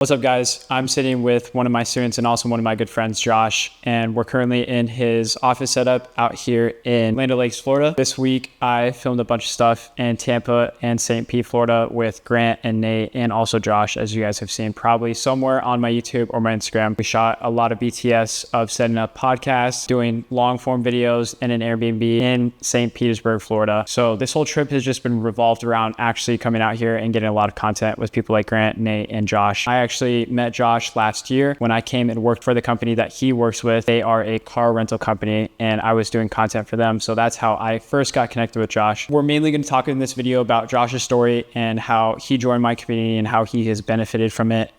What's up, guys? I'm sitting with one of my students and also one of my good friends, Josh, and we're currently in his office setup out here in Land O'Lakes, Florida. This week, I filmed a bunch of stuff in Tampa and St. Pete, Florida with Grant and Nate and also Josh, as you guys have seen probably somewhere on my YouTube or my Instagram. We shot a lot of BTS of setting up podcasts, doing long form videos in an Airbnb in St. Petersburg, Florida. So this whole trip has just been revolved around actually coming out here and getting a lot of content with people like Grant, Nate, and Josh. I actually met Josh last year when I came and worked for the company that he works with. They are a car rental company and I was doing content for them. So that's how I first got connected with Josh. We're mainly going to talk in this video about Josh's story and how he joined my community and how he has benefited from it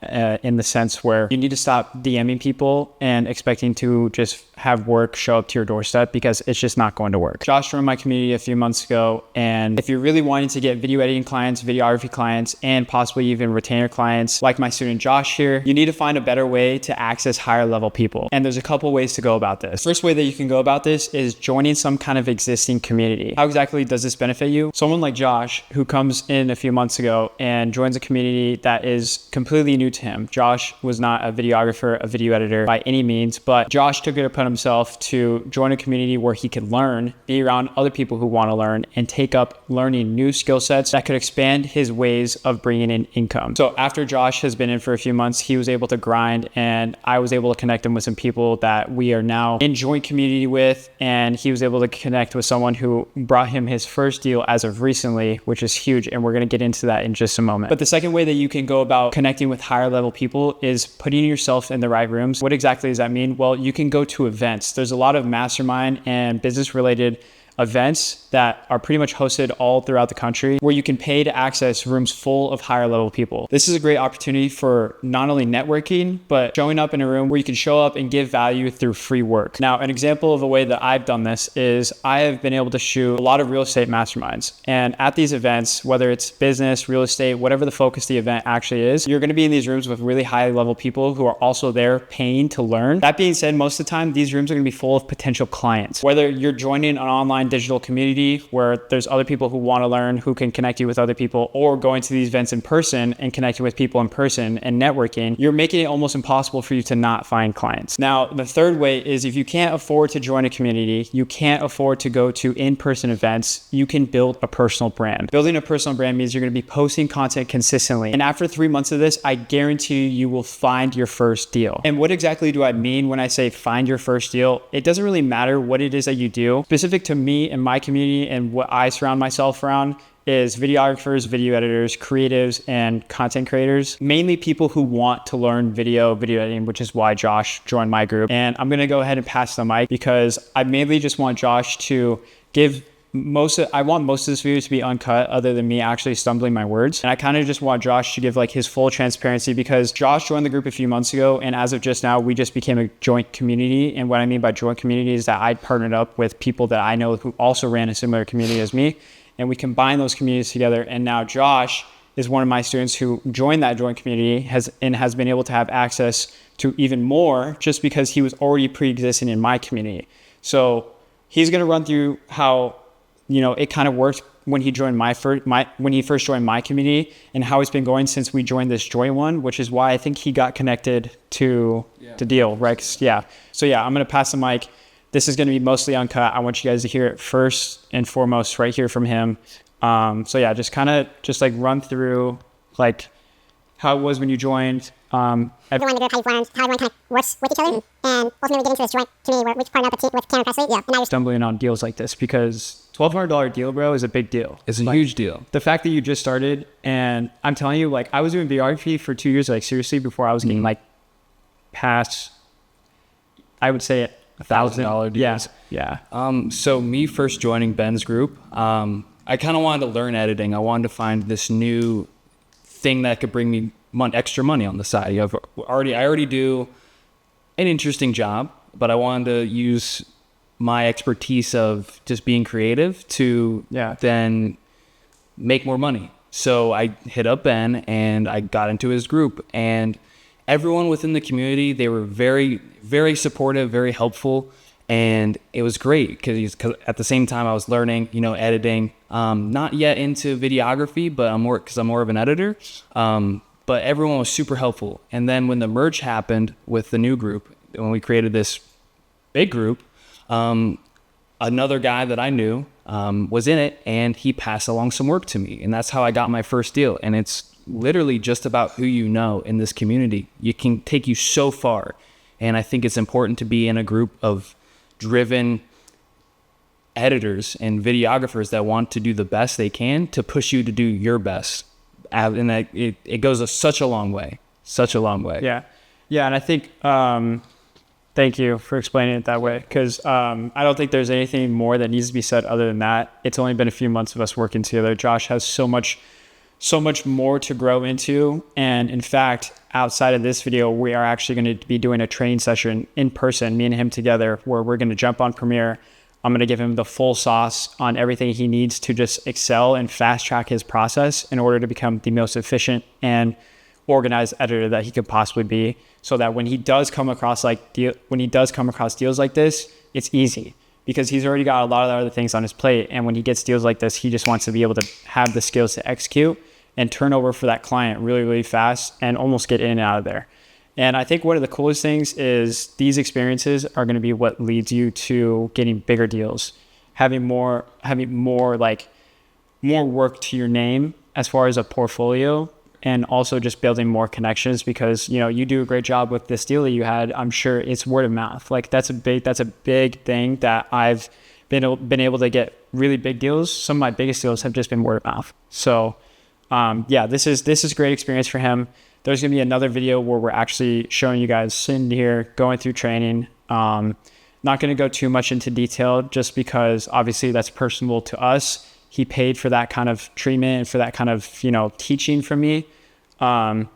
in the sense where you need to stop DMing people and expecting to just have work show up to your doorstep because it's just not going to work. Josh joined my community a few months ago, and if you're really wanting to get video editing clients, videography clients, and possibly even retainer clients like my student Josh here, you need to find a better way to access higher level people. And there's a couple ways to go about this. First way that you can go about this is joining some kind of existing community. How exactly does this benefit you? Someone like Josh, who comes in a few months ago and joins a community that is completely new to him. Josh was not a videographer, a video editor by any means, but Josh took it upon himself to join a community where he could learn, be around other people who want to learn, and take up learning new skill sets that could expand his ways of bringing in income. So after Josh has been in for a few months, he was able to grind, and I was able to connect him with some people that we are now in joint community with, and he was able to connect with someone who brought him his first deal as of recently, which is huge, and we're going to get into that in just a moment. But the second way that you can go about connecting with higher level people is putting yourself in the right rooms. What exactly does that mean? Well, you can go to events. There's a lot of mastermind and business related events that are pretty much hosted all throughout the country where you can pay to access rooms full of higher level people. This is a great opportunity for not only networking, but showing up in a room where you can show up and give value through free work. Now, an example of a way that I've done this is I have been able to shoot a lot of real estate masterminds. And at these events, whether it's business, real estate, whatever the focus of the event actually is, you're going to be in these rooms with really high level people who are also there paying to learn. That being said, most of the time, these rooms are going to be full of potential clients. Whether you're joining an online digital community where there's other people who want to learn, who can connect you with other people, or going to these events in person and connecting with people in person and networking, you're making it almost impossible for you to not find clients. Now, the third way is if you can't afford to join a community, you can't afford to go to in-person events, you can build a personal brand. Building a personal brand means you're going to be posting content consistently. And after 3 months of this, I guarantee you will find your first deal. And what exactly do I mean when I say find your first deal? It doesn't really matter what it is that you do. Specific to me and my community and what I surround myself around is videographers, video editors, creatives, and content creators. Mainly people who want to learn video editing, which is why Josh joined my group. And I'm gonna go ahead and pass the mic because I mainly just want Josh to give I want most of this video to be uncut other than me actually stumbling my words. And I kind of just want Josh to give like his full transparency because Josh joined the group a few months ago. And as of just now, we just became a joint community. And what I mean by joint community is that I partnered up with people that I know who also ran a similar community as me. And we combined those communities together. And now Josh is one of my students who joined that joint community has been able to have access to even more just because he was already pre-existing in my community. So he's going to run through how it kind of worked when he joined when he first joined my community and how it's been going since we joined this joint one, which is why I think he got connected to the deal, right? Yeah. So yeah, I'm going to pass the mic. This is going to be mostly uncut. I want you guys to hear it first and foremost right here from him. So yeah, just like run through like how it was when you joined. Everyone in the group, how you've learned, how everyone kind of works with each other, and ultimately get into this joint community where we partner up with Cameron Presley. Yeah, and I was stumbling on deals like this because $1,200 deal, bro, is a big deal. It's a huge deal. The fact that you just started, and I'm telling you, like I was doing videography for 2 years, like seriously, before I was getting like past, I would say $1,000 deals. Yeah. So me first joining Ben's group, I kind of wanted to learn editing. I wanted to find this new thing that could bring me extra money on the side. I already do an interesting job, but I wanted to use my expertise of just being creative to then make more money. So I hit up Ben and I got into his group, and everyone within the community, they were very, very supportive, very helpful. And it was great because at the same time I was learning, not yet into videography, but I'm more of an editor. But but everyone was super helpful. And then when the merge happened with the new group, when we created this big group, another guy that I knew was in it, and he passed along some work to me. And that's how I got my first deal. And it's literally just about who you know in this community. You can take you so far. And I think it's important to be in a group of driven editors and videographers that want to do the best they can to push you to do your best. And it goes such a long way. Yeah. And I think, thank you for explaining it that way, because I don't think there's anything more that needs to be said other than that. It's only been a few months of us working together. Josh has so much more to grow into. And in fact, outside of this video, we are actually going to be doing a training session in person, me and him together, where we're going to jump on Premiere. I'm going to give him the full sauce on everything he needs to just excel and fast track his process in order to become the most efficient and organized editor that he could possibly be, so that when he does come across deals like this, it's easy, because he's already got a lot of other things on his plate. And when he gets deals like this, he just wants to be able to have the skills to execute and turn over for that client really, really fast and almost get in and out of there. And I think one of the coolest things is these experiences are going to be what leads you to getting bigger deals, having more work to your name as far as a portfolio, and also just building more connections, because, you know, you do a great job with this deal that you had. I'm sure it's word of mouth. Like that's a big thing that I've been able to get really big deals. Some of my biggest deals have just been word of mouth. So this is a great experience for him. There's going to be another video where we're actually showing you guys sitting here, going through training. Not going to go too much into detail, just because obviously that's personal to us. He paid for that kind of treatment and for that kind of, teaching from me. And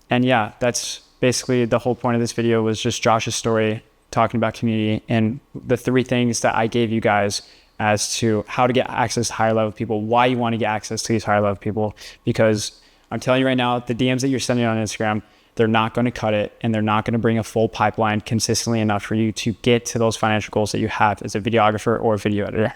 yeah, that's basically the whole point of this video, was just Josh's story, talking about community and the 3 things that I gave you guys as to how to get access to higher level people, why you want to get access to these higher level people. Because I'm telling you right now, the DMs that you're sending on Instagram, they're not going to cut it, and they're not going to bring a full pipeline consistently enough for you to get to those financial goals that you have as a videographer or a video editor.